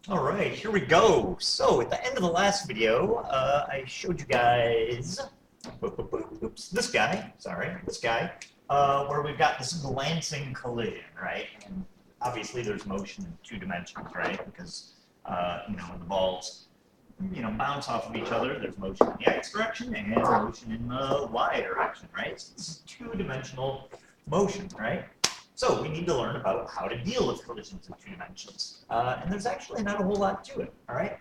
All right, here we go. So at the end of the last video, I showed you guys, oops, this guy, where we've got this glancing collision, right? And obviously there's motion in 2 dimensions, right? Because, when the balls, bounce off of each other, there's motion in the x direction and motion in the y direction, right? So this is 2-dimensional motion, right? So we need to learn about how to deal with collisions in 2 dimensions. And there's actually not a whole lot to it, all right?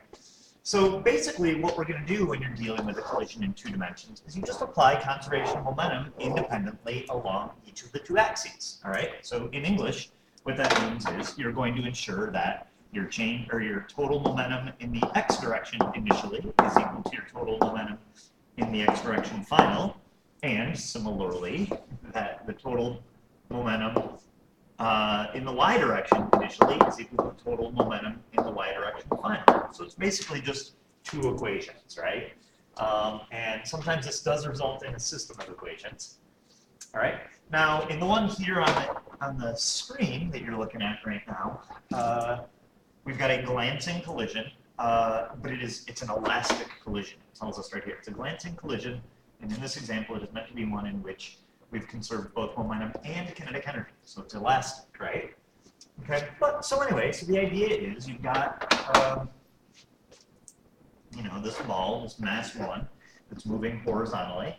So basically what we're going to do when you're dealing with a collision in 2 dimensions is you just apply conservation of momentum independently along each of the 2 axes, all right? So in English, what that means is you're going to ensure that your total momentum in the x direction initially is equal to your total momentum in the x direction final, and similarly, that the total momentum in the y direction initially is equal to total momentum in the y direction final. So it's basically just 2 equations, right? And sometimes this does result in a system of equations. All right. Now, in the one here on the screen that you're looking at right now, we've got a glancing collision, but it's an elastic collision. It tells us right here. It's a glancing collision, and in this example, it is meant to be one in which we've conserved both momentum and kinetic energy. So it's elastic, right? Okay, but so anyway, so the idea is you've got, this ball, this mass 1, that's moving horizontally,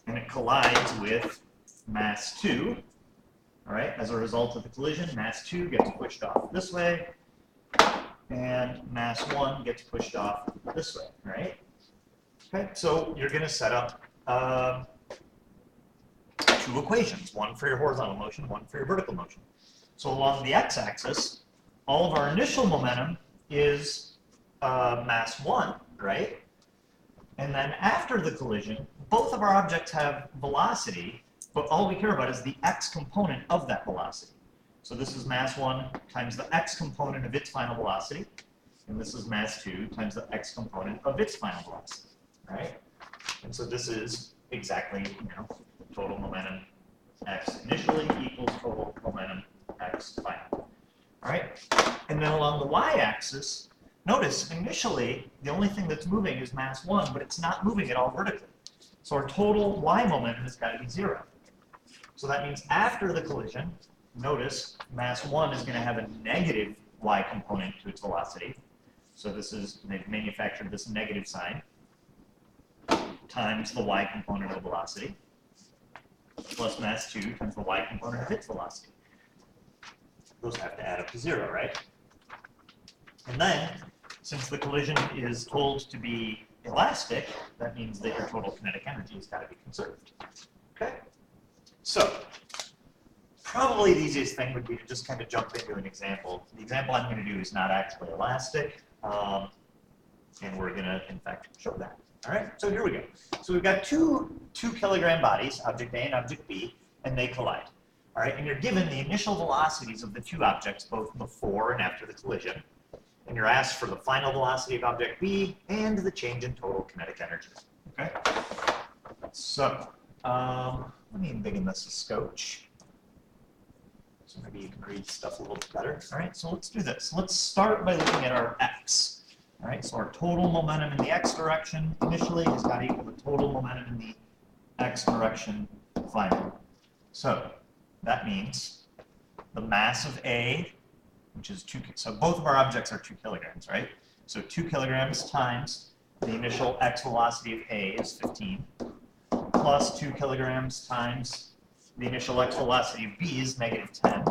and it collides with mass 2. All right, as a result of the collision, mass 2 gets pushed off this way, and mass 1 gets pushed off this way, right? Okay, so you're going to set up 2 equations, one for your horizontal motion, one for your vertical motion. So along the x-axis, all of our initial momentum is mass 1, right? And then after the collision, both of our objects have velocity, but all we care about is the x component of that velocity. So this is mass 1 times the x component of its final velocity, and this is mass 2 times the x component of its final velocity, right? And so this is exactly, total momentum x initially equals total momentum x final. All right? And then along the y-axis, notice initially the only thing that's moving is mass 1, but it's not moving at all vertically. So our total y momentum has got to be 0. So that means after the collision, notice mass 1 is going to have a negative y component to its velocity. So they've manufactured this negative sign times the y component of velocity, plus mass 2 times the y component of its velocity. Those have to add up to 0, right? And then, since the collision is told to be elastic, that means that your total kinetic energy has got to be conserved. Okay? So, probably the easiest thing would be to just kind of jump into an example. The example I'm going to do is not actually elastic, and we're going to, in fact, show that. All right, so here we go. So we've got two kilogram bodies, object A and object B, and they collide. All right, and you're given the initial velocities of the 2 objects, both before and after the collision. And you're asked for the final velocity of object B and the change in total kinetic energy. Okay? So, let me begin this a scotch. So maybe you can read stuff a little bit better. All right, so let's do this. Let's start by looking at our x. All right, so our total momentum in the x direction initially has got to equal the total momentum in the x direction final. So that means the mass of A, which is 2, so both of our objects are 2 kilograms, right? So 2 kilograms times the initial x velocity of A is 15, plus 2 kilograms times the initial x velocity of B is negative 10.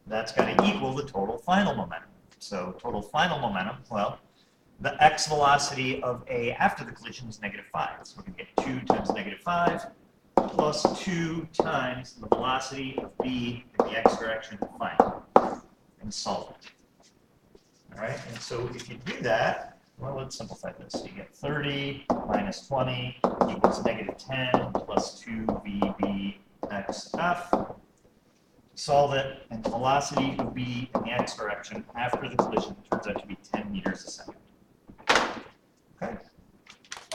That's got to equal the total final momentum. So total final momentum, well, the x velocity of A after the collision is negative 5. So we're going to get 2 times negative 5 plus 2 times the velocity of B in the x direction final, and solve it. All right, and so if you do that, well, let's simplify this. So you get 30 minus 20 equals negative 10 plus 2VB xf. Solve it, and the velocity of B in the x direction after the collision turns out to be 10 meters a second. Okay.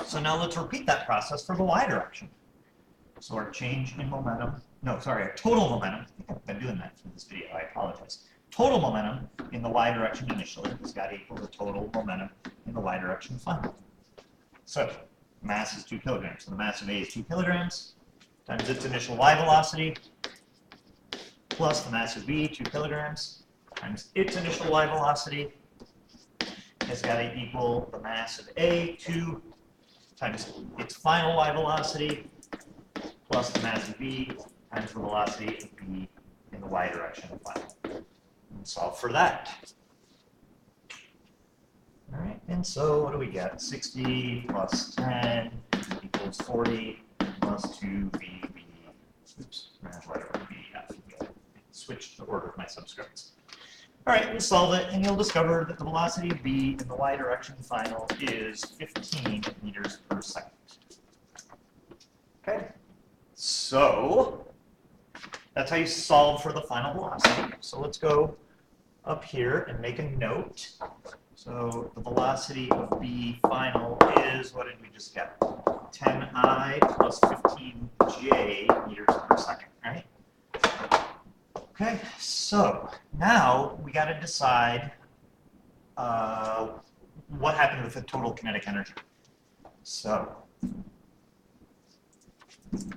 So now let's repeat that process for the y direction. So our change in momentum, no, sorry, our total momentum, I think I've been doing that for this video, I apologize. Total momentum in the y direction initially has got to equal the total momentum in the y direction final. So mass is 2 kilograms. So the mass of A is 2 kilograms times its initial y velocity plus the mass of B, 2 kilograms, times its initial y velocity has got to equal the mass of A, 2, times its final y velocity plus the mass of B times the velocity of B in the y direction final. And solve for that. All right, and so what do we get? 60 plus 10 equals 40 plus 2VB. Oops, whatever, VF. Switch the order of my subscripts. All right, we'll solve it, and you'll discover that the velocity of B in the y direction final is 15 meters per second. Okay, so that's how you solve for the final velocity. So let's go up here and make a note. So the velocity of B final is, what did we just get? 10I plus 15J meters per second, right? Okay, so now we got to decide what happened with the total kinetic energy. So I'm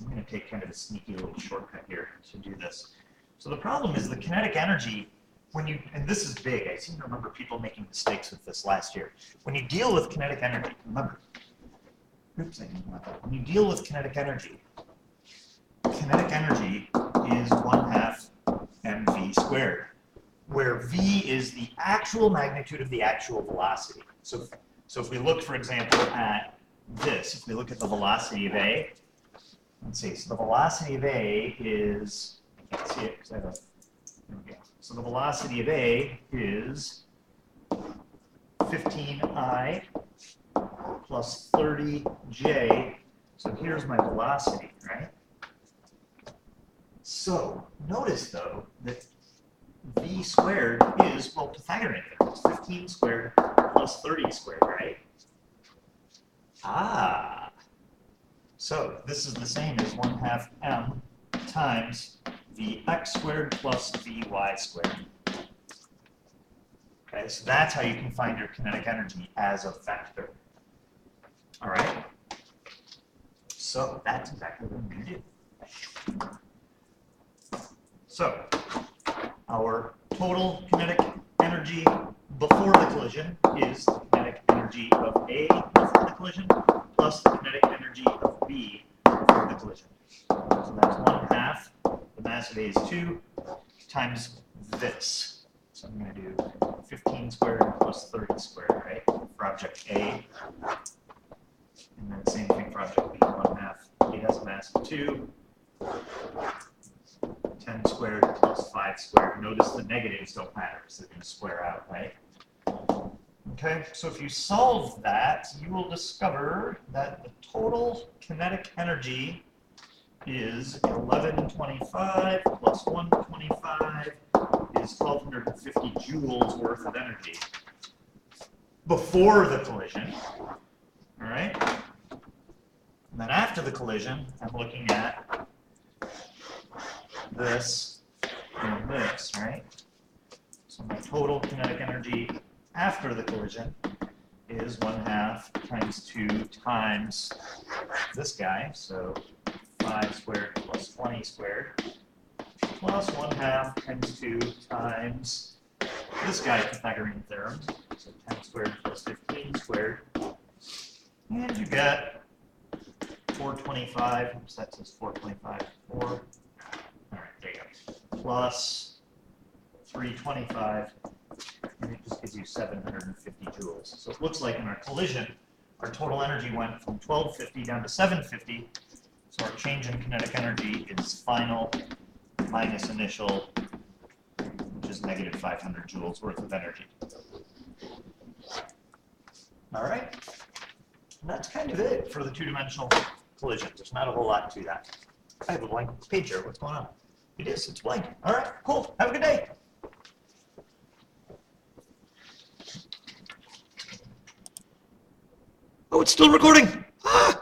going to take kind of a sneaky little shortcut here to do this. So the problem is the kinetic energy, when you, and this is big, I seem to remember people making mistakes with this last year. When you deal with kinetic energy, remember, oops, I didn't want that. When you deal with kinetic energy is 1/2 mv squared, where v is the actual magnitude of the actual velocity. So if we look, for example, at this, if we look at the velocity of A, let's see, so the velocity of A is, I can't see it because I have a, there we go. So the velocity of A is 15I plus 30J. So here's my velocity, right? So notice, though, that V squared is, well, Pythagorean. It's 15 squared plus 30 squared, right? Ah. So this is the same as 1/2 m times Vx squared plus Vy squared. Okay, so that's how you can find your kinetic energy as a vector. All right? So that's exactly what I'm going to do. So our total kinetic energy before the collision is the kinetic energy of A before the collision plus the kinetic energy of B before the collision. So that's 1/2. The mass of A is 2 times this. So I'm going to do 15 squared plus 30 squared, right, for object A. And then same thing for object B, 1/2. It has a mass of 2. 10 squared plus 5 squared. Notice the negatives don't matter, so they're going to square out, right? Okay, so if you solve that, you will discover that the total kinetic energy is 1125 plus 125 is 1250 joules worth of energy before the collision. All right? And then after the collision, I'm looking at this and this, right? So my total kinetic energy after the collision is 1/2 times 2 times this guy, so 5 squared plus 20 squared, plus 1/2 times 2 times this guy, Pythagorean theorem, so 10 squared plus 15 squared, and you get 425, oops, that says 425, 4, all right, there you go, plus 325, and it just gives you 750 joules. So it looks like in our collision, our total energy went from 1250 down to 750, so our change in kinetic energy is final minus initial, which is negative 500 joules worth of energy. All right, and that's kind of it for the two-dimensional collisions. There's not a whole lot to that. I have a blank page here. What's going on? It is. It's blank. All right, cool. Have a good day. Oh, it's still recording. Ah!